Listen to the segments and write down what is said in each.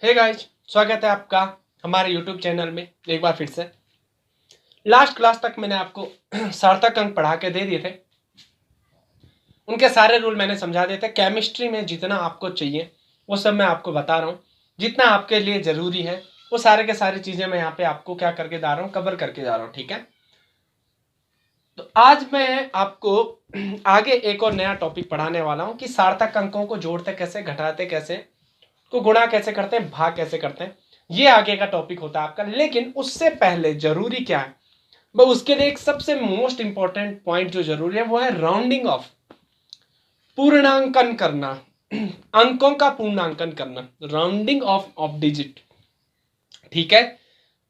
Hey guys, स्वागत है आपका हमारे यूट्यूब चैनल में एक बार फिर से। लास्ट क्लास तक मैंने आपको सार्थक अंक पढ़ा के दे दिए थे, उनके सारे रूल मैंने समझा दिए थे। केमिस्ट्री में जितना आपको चाहिए वो सब मैं आपको बता रहा हूँ, जितना आपके लिए ज़रूरी है वो सारे के सारी चीज़ें मैं यहाँ पे आपको क्या करके जा रहा हूँ, कवर करके जा रहा हूँ। ठीक है, तो आज मैं आपको आगे एक और नया टॉपिक पढ़ाने वाला हूँ कि सार्थक अंकों को जोड़ते कैसे, घटाते कैसे, को गुणा कैसे करते हैं, भाग कैसे करते हैं। ये आगे का टॉपिक होता है आपका। लेकिन उससे पहले जरूरी क्या है, वो उसके लिए एक सबसे मोस्ट इंपॉर्टेंट पॉइंट जो जरूरी है वो है राउंडिंग ऑफ, पूर्णांकन करना, अंकों का पूर्णांकन करना, राउंडिंग ऑफ डिजिट। ठीक है,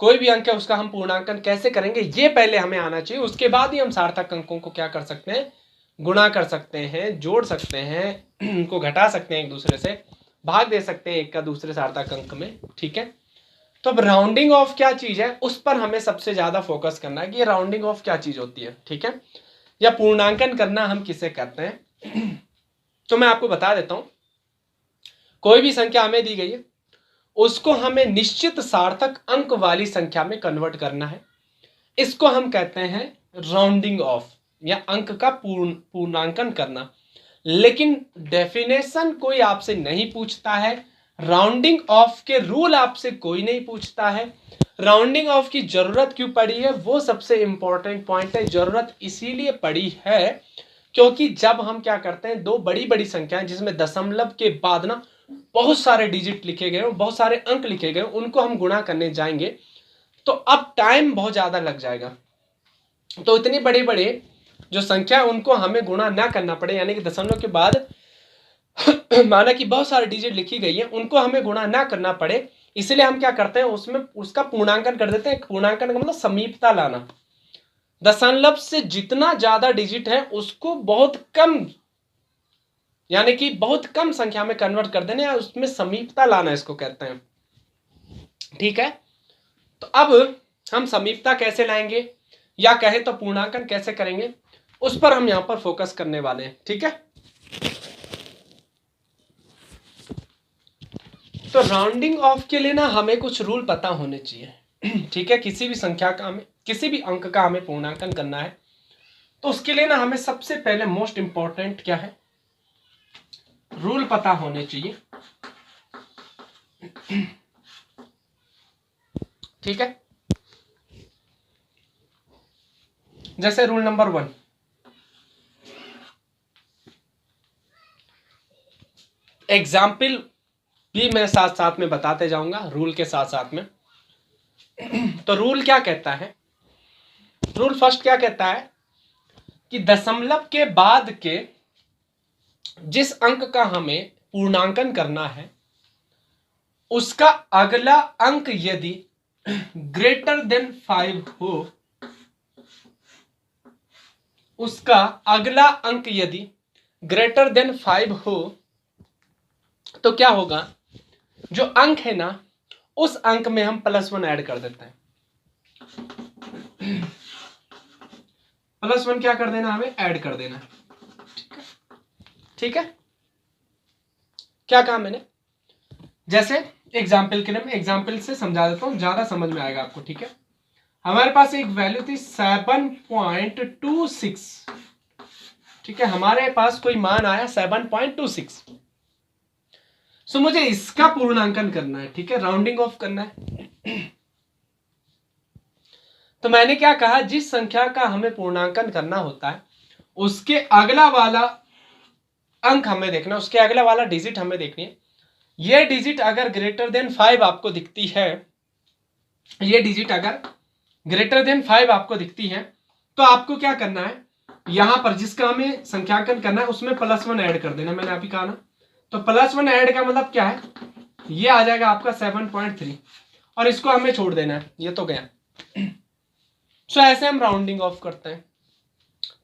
कोई भी अंक है उसका हम पूर्णांकन कैसे करेंगे ये पहले हमें आना चाहिए। उसके बाद ही हम सार्थक अंकों को क्या कर सकते हैं, गुणा कर सकते हैं, जोड़ सकते हैं, उनको घटा सकते हैं, एक दूसरे से भाग दे सकते हैं एक का दूसरे सार्थक अंक में। ठीक है, तो अब राउंडिंग ऑफ क्या चीज है उस पर हमें सबसे ज्यादा फोकस करना है कि ये राउंडिंग ऑफ क्या चीज होती है। ठीक है, या पूर्णांकन करना हम किसे कहते हैं। तो मैं आपको बता देता हूं, कोई भी संख्या हमें दी गई है उसको हमें निश्चित सार्थक अंक वाली संख्या में कन्वर्ट करना है। इसको हम कहते हैं राउंडिंग ऑफ या अंक का पूर्णांकन करना। लेकिन डेफिनेशन कोई आपसे नहीं पूछता है, राउंडिंग ऑफ के रूल आपसे कोई नहीं पूछता है। राउंडिंग ऑफ की जरूरत क्यों पड़ी है वो सबसे इंपॉर्टेंट पॉइंट है। जरूरत इसीलिए पड़ी है क्योंकि जब हम क्या करते हैं, दो बड़ी बड़ी संख्याएं जिसमें दशमलव के बाद ना बहुत सारे डिजिट लिखे गए, बहुत सारे अंक लिखे गए, उनको हम गुणा करने जाएंगे तो अब टाइम बहुत ज्यादा लग जाएगा। तो इतनी बड़ी बड़ी जो संख्या उनको हमें गुणा ना करना पड़े, यानी कि दशमलव के बाद माना कि बहुत सारे डिजिट लिखी गई है, उनको हमें गुणा ना करना पड़े, इसलिए हम क्या करते हैं उसमें उसका पूर्णांकन कर देते हैं। पूर्णांकन का मतलब समीपता लाना। दशमलव से जितना ज्यादा डिजिट है उसको बहुत कम, यानी कि बहुत कम संख्या में कन्वर्ट कर देना, उसमें समीपता लाना इसको कहते हैं। ठीक है, तो अब हम समीपता कैसे लाएंगे या कहें तो पूर्णांकन कैसे करेंगे उस पर हम यहां पर फोकस करने वाले हैं। ठीक है, तो राउंडिंग ऑफ के लिए ना हमें कुछ रूल पता होने चाहिए। ठीक है, किसी भी संख्या का हमें, किसी भी अंक का हमें पूर्णांकन करना है तो उसके लिए ना हमें सबसे पहले मोस्ट इंपॉर्टेंट क्या है, रूल पता होने चाहिए। ठीक है, जैसे रूल नंबर 1, एग्जाम्पल भी मैं साथ साथ में बताते जाऊंगा रूल के साथ साथ में। तो रूल क्या कहता है, रूल फर्स्ट क्या कहता है कि दशमलव के बाद के जिस अंक का हमें पूर्णांकन करना है उसका अगला अंक यदि ग्रेटर देन 5 हो, उसका अगला अंक यदि ग्रेटर देन 5 हो तो क्या होगा, जो अंक है ना उस अंक में हम +1 ऐड कर देते हैं। +1 क्या कर देना, हमें ऐड कर देना। ठीक है, क्या कहा मैंने, जैसे एग्जाम्पल के लिए मैं एग्जाम्पल से समझा देता हूं, ज्यादा समझ में आएगा आपको। ठीक है, हमारे पास एक वैल्यू थी 7.26। ठीक है, हमारे पास कोई मान आया 7.26। सो मुझे इसका पूर्णांकन करना है। ठीक है, राउंडिंग ऑफ करना है। तो मैंने क्या कहा, जिस संख्या का हमें पूर्णांकन करना होता है उसके अगला वाला अंक हमें देखना, उसके अगला वाला डिजिट हमें देखनी है। ये डिजिट अगर ग्रेटर देन 5 आपको दिखती है, ये डिजिट अगर ग्रेटर देन 5 आपको दिखती है तो आपको क्या करना है, यहां पर जिसका हमें संख्याकन करना है उसमें +1 ऐड कर देना। मैंने अभी कहा ना, तो +1 ऐड का मतलब क्या है, ये आ जाएगा आपका 7.3 और इसको हमें छोड़ देना है, ये तो गया। सो ऐसे हम राउंडिंग ऑफ करते हैं।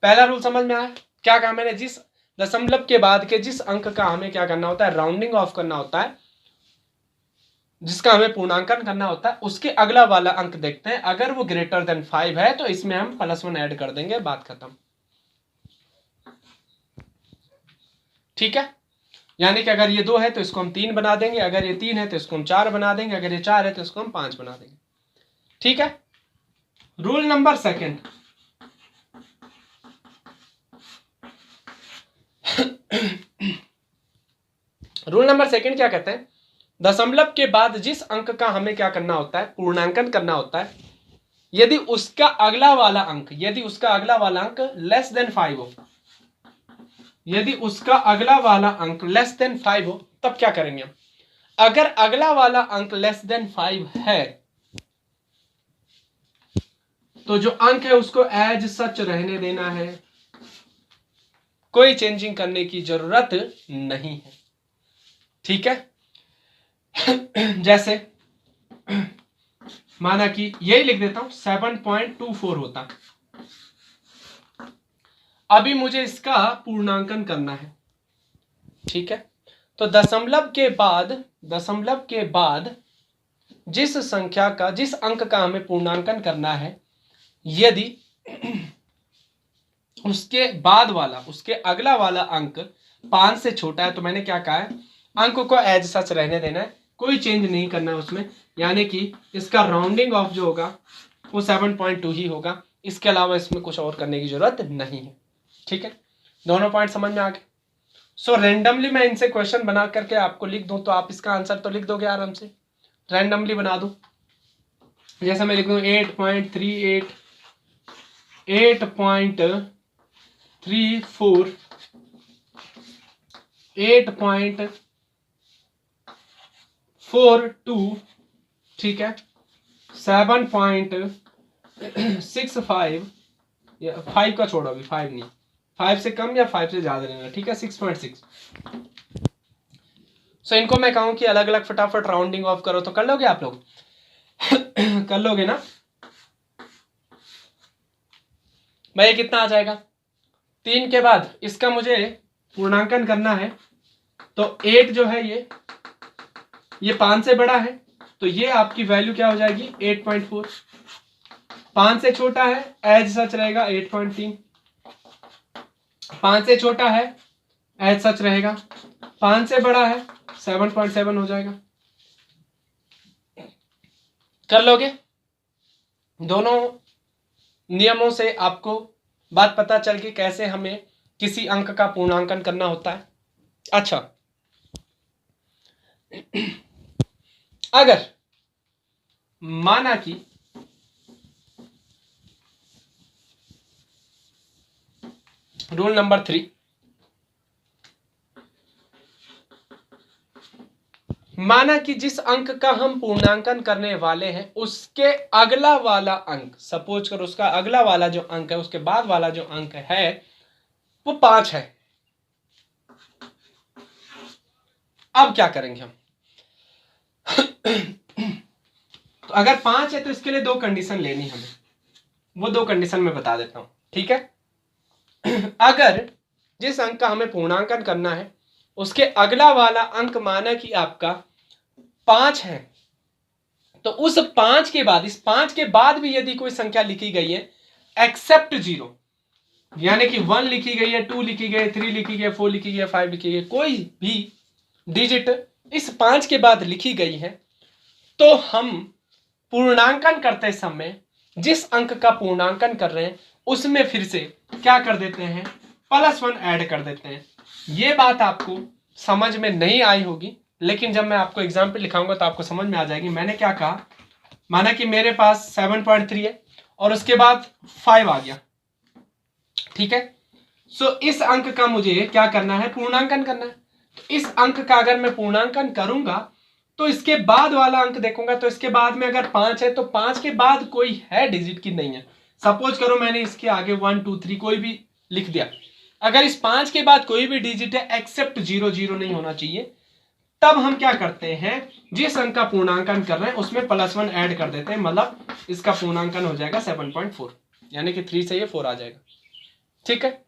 पहला रूल समझ में आया, क्या कहा मैंने, जिस दशमलव के बाद के जिस अंक का हमें क्या करना होता है, राउंडिंग ऑफ करना होता है, जिसका हमें पूर्णांकन करना होता है उसके अगला वाला अंक देखते हैं, अगर वो ग्रेटर देन 5 है तो इसमें हम +1 ऐड कर देंगे, बात खत्म। ठीक है, यानी कि अगर ये 2 है तो इसको हम 3 बना देंगे, अगर ये 3 है तो इसको हम 4 बना देंगे, अगर ये 4 है तो इसको हम 5 बना देंगे। ठीक है। Rule number second, rule number second क्या कहते हैं, दशमलव के बाद जिस अंक का हमें क्या करना होता है, पूर्णांकन करना होता है, यदि उसका अगला वाला अंक लेस देन 5 हो, यदि उसका अगला वाला अंक लेस देन 5 हो, तब क्या करेंगे हम। अगर अगला वाला अंक लेस देन 5 है तो जो अंक है उसको एज सच रहने देना है, कोई चेंजिंग करने की जरूरत नहीं है। ठीक है। जैसे माना कि यही लिख देता हूं 7.24 होता, अभी मुझे इसका पूर्णांकन करना है। ठीक है। तो दशमलव के बाद जिस संख्या का, जिस अंक का हमें पूर्णांकन करना है, यदि उसके बाद वाला, उसके अगला वाला अंक 5 से छोटा है, तो मैंने क्या कहा है, अंक को एज सच रहने देना है, कोई चेंज नहीं करना है उसमें, यानी कि इसका राउंडिंग ऑफ जो होगा वो 7.2 ही होगा, इसके अलावा इसमें कुछ और करने की जरूरत नहीं है। ठीक है, दोनों पॉइंट समझ में आ गए। सो रेंडमली मैं इनसे क्वेश्चन बना करके आपको लिख दूं तो आप इसका आंसर तो लिख दोगे आराम से, रैंडमली बना दूं। जैसे मैं लिख दूं 8.38, 8.34, 8.42, ठीक है, 7.65, 5 का छोड़ो, अभी 5 नहीं, 5 से कम या 5 से ज्यादा लेना। ठीक है, 6.6। सो इनको मैं कहूं कि अलग अलग फटाफट राउंडिंग ऑफ करो, तो कर लोगे आप लोग? कर लोगे ना भाई? कितना आ जाएगा 3 के बाद? इसका मुझे पूर्णांकन करना है, तो 8 जो है ये 5 से बड़ा है, तो ये आपकी वैल्यू क्या हो जाएगी 8.4। 5 से छोटा है एज सच रहेगा 8.3, 5 से छोटा है एज सच रहेगा, 5 से बड़ा है 7.7 हो जाएगा। कर लोगे? दोनों नियमों से आपको बात पता चल गई कैसे हमें किसी अंक का पूर्णांकन करना होता है। अच्छा, अगर माना कि रूल नंबर 3, माना कि जिस अंक का हम पूर्णांकन करने वाले हैं उसके अगला वाला अंक, सपोज करो उसका अगला वाला जो अंक है, उसके बाद वाला जो अंक है वो 5 है। अब क्या करेंगे हम? तो अगर 5 है तो इसके लिए 2 कंडीशन लेनी हमें, वो 2 कंडीशन मैं बता देता हूं। ठीक है, अगर जिस अंक का हमें पूर्णांकन करना है उसके अगला वाला अंक माना कि आपका 5 है, तो उस 5 के बाद, इस 5 के बाद भी यदि कोई संख्या लिखी गई है एक्सेप्ट 0, यानी कि 1 लिखी गई है, 2 लिखी गई है, 3 लिखी गई है, 4 लिखी गई है, 5 लिखी गई है, कोई भी डिजिट इस 5 के बाद लिखी गई है, तो हम पूर्णांकन करते समय जिस अंक का पूर्णांकन कर रहे हैं उसमें फिर से क्या कर देते हैं, +1 ऐड कर देते हैं। ये बात आपको समझ में नहीं आई होगी, लेकिन जब मैं आपको एग्जाम्पल लिखाऊंगा तो आपको समझ में आ जाएगी। मैंने क्या कहा, माना कि मेरे पास 7.3 है और उसके बाद 5 आ गया। ठीक है, सो इस अंक का मुझे क्या करना है, पूर्णांकन करना है। तो इस अंक का अगर मैं पूर्णांकन करूंगा तो इसके बाद वाला अंक देखूंगा, तो इसके बाद में अगर 5 है तो 5 के बाद कोई है डिजिट की नहीं है। सपोज करो मैंने इसके आगे 1 2 3 कोई भी लिख दिया, अगर इस 5 के बाद कोई भी डिजिट है एक्सेप्ट 0 0 नहीं होना चाहिए, तब हम क्या करते हैं, जिस अंक का पूर्णांकन कर रहे हैं उसमें +1 ऐड कर देते हैं, मतलब इसका पूर्णांकन हो जाएगा 7.4, यानी कि 3 से ये 4 आ जाएगा। ठीक है,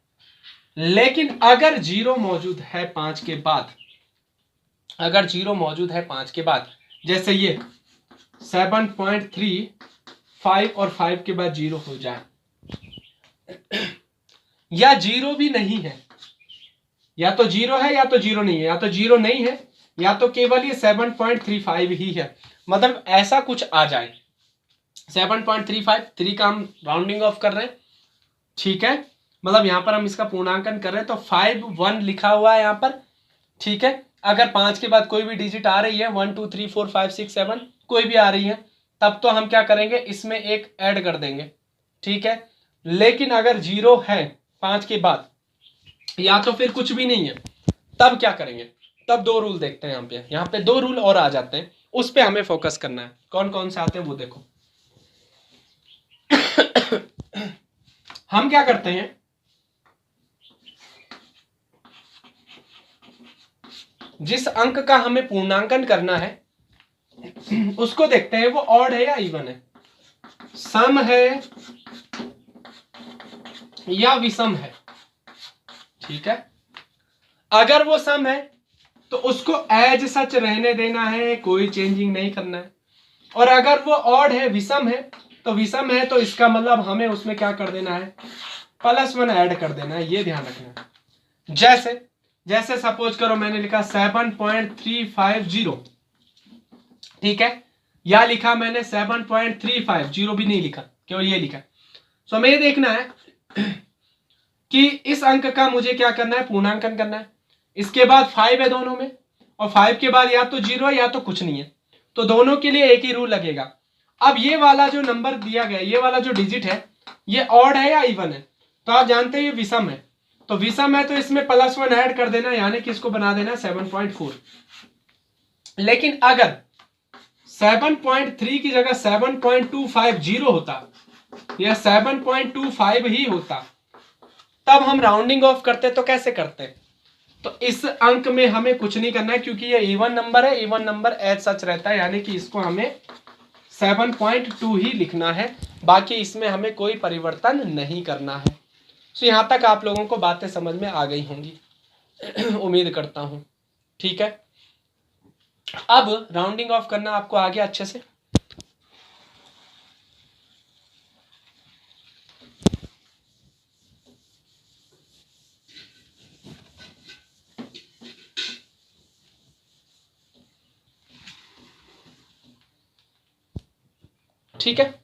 लेकिन अगर 0 मौजूद है 5 के बाद, अगर 0 मौजूद है 5 के बाद, जैसे ये 7.3, 5 और 5 के बाद 0 हो जाए, या 0 भी नहीं है, या तो 0 है या तो 0 नहीं है, या तो 0 नहीं है या तो केवल ये 7.35 ही है, मतलब ऐसा कुछ आ जाए। 7.35 3 का हम राउंडिंग ऑफ कर रहे हैं, ठीक है, मतलब यहां पर हम इसका पूर्णांकन कर रहे हैं तो 5 1 लिखा हुआ है यहां पर, ठीक है। अगर 5 के बाद कोई भी डिजिट आ रही है 1 2 3 4 5 6 7 कोई भी आ रही है तब तो हम क्या करेंगे, इसमें एक ऐड कर देंगे, ठीक है। लेकिन अगर 0 है 5 के बाद या तो फिर कुछ भी नहीं है, तब क्या करेंगे, तब 2 रूल देखते हैं यहाँ पे 2 रूल और आ जाते हैं, उस पे हमें फोकस करना है। कौन कौन से आते हैं वो देखो। हम क्या करते हैं, जिस अंक का हमें पूर्णांकन करना है उसको देखते हैं वो ऑड है या इवन है, सम है या विषम है, ठीक है। अगर वो सम है तो उसको एज सच रहने देना है, कोई चेंजिंग नहीं करना है। और अगर वो ऑड है, विषम है, तो विषम है तो इसका मतलब हमें उसमें क्या कर देना है, +1 ऐड कर देना है, ये ध्यान रखना है। जैसे सपोज करो मैंने लिखा 7.350, ठीक है, या लिखा मैंने 7.35, 0 भी नहीं लिखा, केवल ये लिखा। सो हमें ये देखना है कि इस अंक का मुझे क्या करना है, पूर्णांकन करना है। इसके बाद 5 है दोनों में, और 5 के बाद या तो 0 है या तो कुछ नहीं है, तो दोनों के लिए एक ही रूल लगेगा। अब ये वाला जो नंबर दिया गया, ये वाला जो डिजिट है, ये ऑड है या इवन है, तो आप जानते हैं ये विषम है, तो विषम है तो इसमें +1 ऐड कर देना, यानी कि इसको बना देना 7.4। लेकिन अगर 7.3 की जगह 7.250 होता या 7.25 ही होता, तब हम राउंडिंग ऑफ करते तो कैसे करते, तो इस अंक में हमें कुछ नहीं करना है क्योंकि ये इवन नंबर है, इवन नंबर एज सच रहता है, यानी कि इसको हमें 7.2 ही लिखना है, बाकी इसमें हमें कोई परिवर्तन नहीं करना है। तो यहां तक आप लोगों को बातें समझ में आ गई होंगी उम्मीद करता हूं, ठीक है। अब राउंडिंग ऑफ करना आपको आ गया अच्छे से। ठीक है,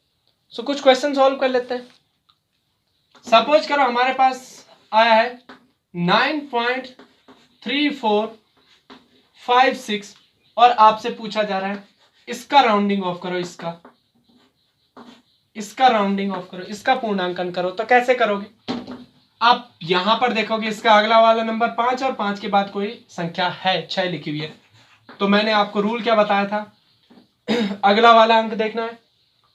सो कुछ क्वेश्चन सॉल्व कर लेते हैं। सपोज करो हमारे पास आया है 9.3456 और आपसे पूछा जा रहा है इसका राउंडिंग ऑफ करो, इसका राउंडिंग ऑफ करो, इसका पूर्णांकन करो। तो कैसे करोगे, आप यहां पर देखोगे इसका अगला वाला नंबर 5 और 5 के बाद कोई संख्या है 6 लिखी हुई है, तो मैंने आपको रूल क्या बताया था अगला वाला अंक देखना है,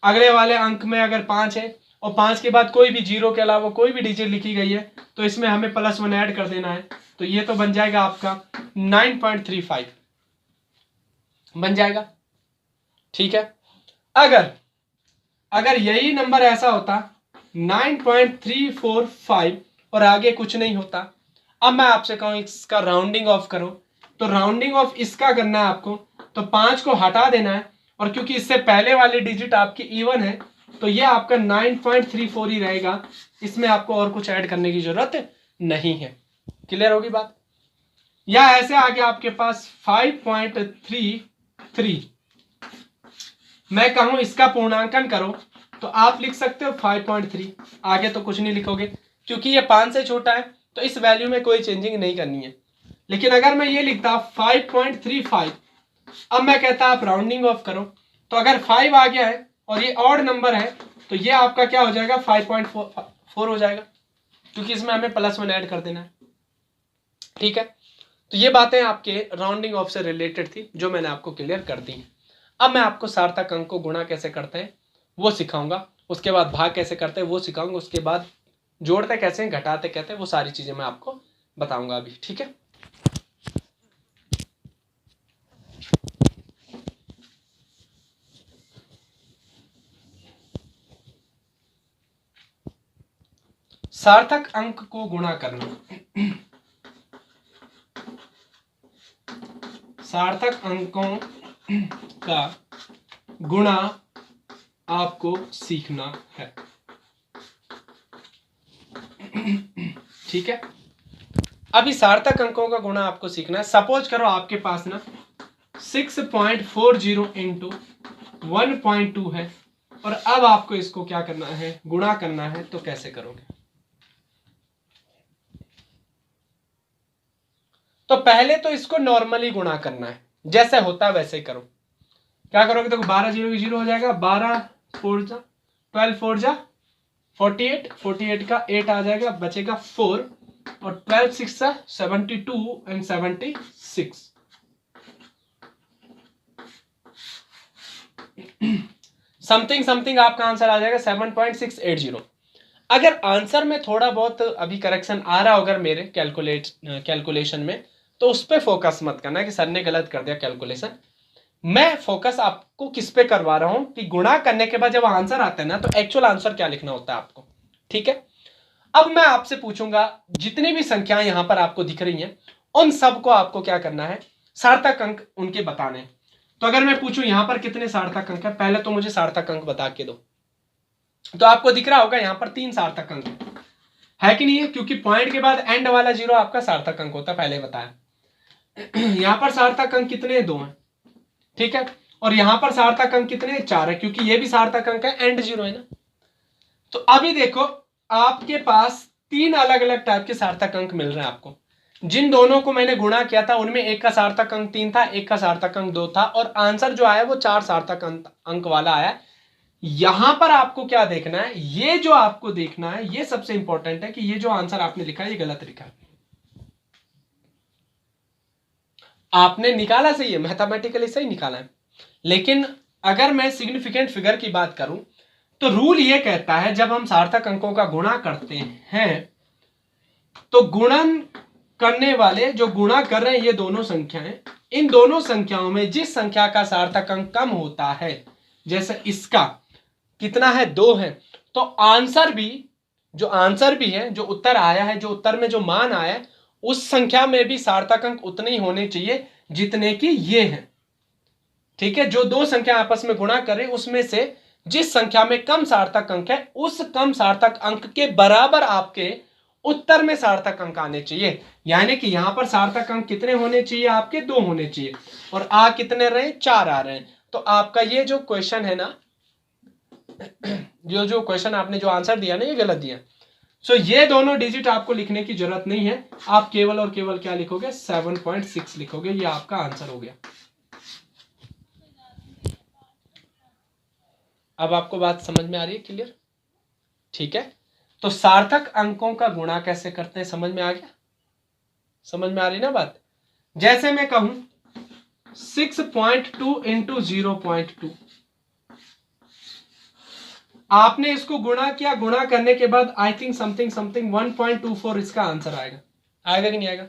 अगले वाले अंक में अगर 5 है और 5 के बाद कोई भी 0 के अलावा कोई भी डिजिट लिखी गई है तो इसमें हमें +1 ऐड कर देना है, तो ये तो बन जाएगा आपका 9.35 बन जाएगा, ठीक है। अगर यही नंबर ऐसा होता 9.345 और आगे कुछ नहीं होता, अब मैं आपसे कहूं इसका राउंडिंग ऑफ करो, तो राउंडिंग ऑफ इसका करना है आपको, तो 5 को हटा देना है, और क्योंकि इससे पहले वाली डिजिट आपकी इवन है तो ये आपका 9.34 ही रहेगा, इसमें आपको और कुछ ऐड करने की जरूरत नहीं है। क्लियर होगी बात। या ऐसे आगे आपके पास 5.33, मैं कहूं इसका पूर्णांकन करो तो आप लिख सकते हो 5.3, आगे तो कुछ नहीं लिखोगे क्योंकि ये 5 से छोटा है तो इस वैल्यू में कोई चेंजिंग नहीं करनी है। लेकिन अगर मैं ये लिखता 5.35, अब मैं कहता आप राउंडिंग ऑफ करो, तो अगर 5 आ गया है और ये ऑड नंबर है तो ये आपका क्या हो जाएगा 5.4 हो जाएगा, क्योंकि इसमें हमें +1 ऐड कर देना है, ठीक है। तो ये बातें आपके राउंडिंग ऑफ से रिलेटेड थी जो मैंने आपको क्लियर कर दी। अब मैं आपको सार्थक अंक को गुणा कैसे करते हैं वो सिखाऊंगा, उसके बाद भाग कैसे करते हैं वो सिखाऊंगा, उसके बाद जोड़ते कैसे हैं, घटाते कहते हैं, वो सारी चीजें मैं आपको बताऊंगा अभी, ठीक है। सार्थक अंक को गुणा करना, सार्थक अंकों का गुणा आपको सीखना है, ठीक है। अभी सार्थक अंकों का गुणा आपको सीखना है। सपोज करो आपके पास ना 6.40 इंटू 1.2 है और अब आपको इसको क्या करना है, गुणा करना है। तो कैसे करोगे? तो पहले तो इसको नॉर्मली गुणा करना है, जैसे होता है वैसे ही करो। क्या करोगे? देखो 12 जीरो 0 हो जाएगा, 12 4 जा 12 4 जा 48, 48 का 8 आ जाएगा, बचेगा 4 और 12 6 जा 72 एंड 76। समथिंग समथिंग आपका आंसर आ जाएगा 7.680। अगर आंसर में थोड़ा बहुत अभी करेक्शन आ रहा होगा मेरे कैलकुलेशन में, तो उस पर फोकस मत करना कि सर ने गलत कर दिया कैलकुलेशन। मैं फोकस आपको किस पे करवा रहा हूं कि गुणा करने के बाद जब आंसर आता है ना, तो एक्चुअल आंसर क्या लिखना होता है आपको। ठीक है, अब मैं आपसे पूछूंगा, जितनी भी संख्याएं यहां पर आपको दिख रही हैं, उन सबको आपको क्या करना है, सार्थक अंक उनके बताने। तो अगर मैं पूछूं यहां पर कितने सार्थक अंक है, पहले तो मुझे सार्थक अंक बता के दो। तो आपको दिख रहा होगा यहां पर 3 सार्थक अंक है कि नहीं है, क्योंकि पॉइंट के बाद एंड वाला 0 आपका सार्थक अंक होता है, पहले बताया। यहां पर सार्थक अंक कितने? 2 हैं। ठीक है, और यहां पर सार्थक अंक कितने? 4 है, क्योंकि ये भी सार्थक अंक है, एंड 0 है ना। तो अभी देखो आपके पास 3 अलग अलग टाइप के सार्थक अंक मिल रहे हैं आपको। जिन दोनों को मैंने गुणा किया था उनमें एक का सार्थक अंक 3 था, एक का सार्थक अंक 2 था, और आंसर जो आया वो 4 सार्थक अंक वाला आया। यहां पर आपको क्या देखना है, ये जो आपको देखना है, ये सबसे इंपॉर्टेंट है कि ये जो आंसर आपने लिखा है ये गलत लिखा है। आपने निकाला सही है, मैथमेटिकली सही निकाला है, लेकिन अगर मैं सिग्निफिकेंट फिगर की बात करूं तो रूल ये कहता है जब हम सार्थक अंकों का गुणा करते हैं तो गुणन करने वाले जो गुणा कर रहे हैं ये दोनों संख्याएं, इन दोनों संख्याओं में जिस संख्या का सार्थक अंक कम होता है, जैसे इसका कितना है 2 है, तो आंसर भी है, जो उत्तर आया है, जो उत्तर में जो मान आया है, उस संख्या में भी सार्थक अंक उतने ही होने चाहिए जितने की ये हैं। ठीक है, जो दो संख्या आपस में गुणा करें उसमें से जिस संख्या में कम सार्थक अंक है उस कम सार्थक अंक के बराबर आपके उत्तर में सार्थक अंक आने चाहिए। यानी कि यहां पर सार्थक अंक कितने होने चाहिए? आपके 2 होने चाहिए, और आ कितने रहे? 4 आ रहे हैं। तो आपका ये जो क्वेश्चन है ना, जो क्वेश्चन आपने जो आंसर दिया ना, ये गलत दिया। सो ये दोनों डिजिट आपको लिखने की जरूरत नहीं है, आप केवल और केवल क्या लिखोगे? 7.6 लिखोगे, ये आपका आंसर हो गया। अब आपको बात समझ में आ रही है? क्लियर? ठीक है, तो सार्थक अंकों का गुणा कैसे करते हैं समझ में आ गया? समझ में आ रही ना बात? जैसे मैं कहूं 6.2 इंटू 0.2, आपने इसको गुणा किया, गुणा करने के बाद आई थिंक समथिंग 1.24 इसका आंसर आएगा। आएगा कि नहीं आएगा?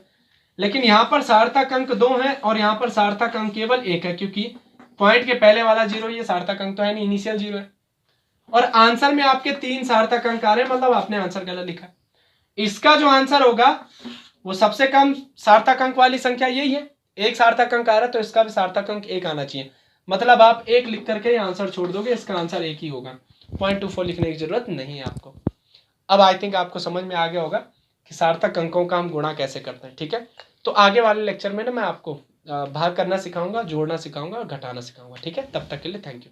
लेकिन यहां पर सार्थक अंक 2 है और यहां पर सार्थक अंक केवल 1 है, क्योंकि पॉइंट के पहले वाला 0 ये सार्थक अंक तो है नहीं, इनिशियल 0 है, और आंसर में आपके 3 सार्थक अंक आ रहे हैं, मतलब आपने आंसर गलत लिखा। इसका जो आंसर होगा वो सबसे कम सार्थक अंक वाली संख्या यही है, 1 सार्थक अंक आ रहा है, तो इसका भी सार्थक अंक 1 आना चाहिए। मतलब आप 1 लिख करके आंसर छोड़ दोगे, इसका आंसर 1 ही होगा, 0.24 लिखने की जरूरत नहीं है आपको। अब आई थिंक आपको समझ में आ गया होगा कि सार्थक अंकों का हम गुणा कैसे करते हैं। ठीक है, तो आगे वाले लेक्चर में ना मैं आपको भाग करना सिखाऊंगा, जोड़ना सिखाऊंगा और घटाना सिखाऊंगा। ठीक है, तब तक के लिए थैंक यू।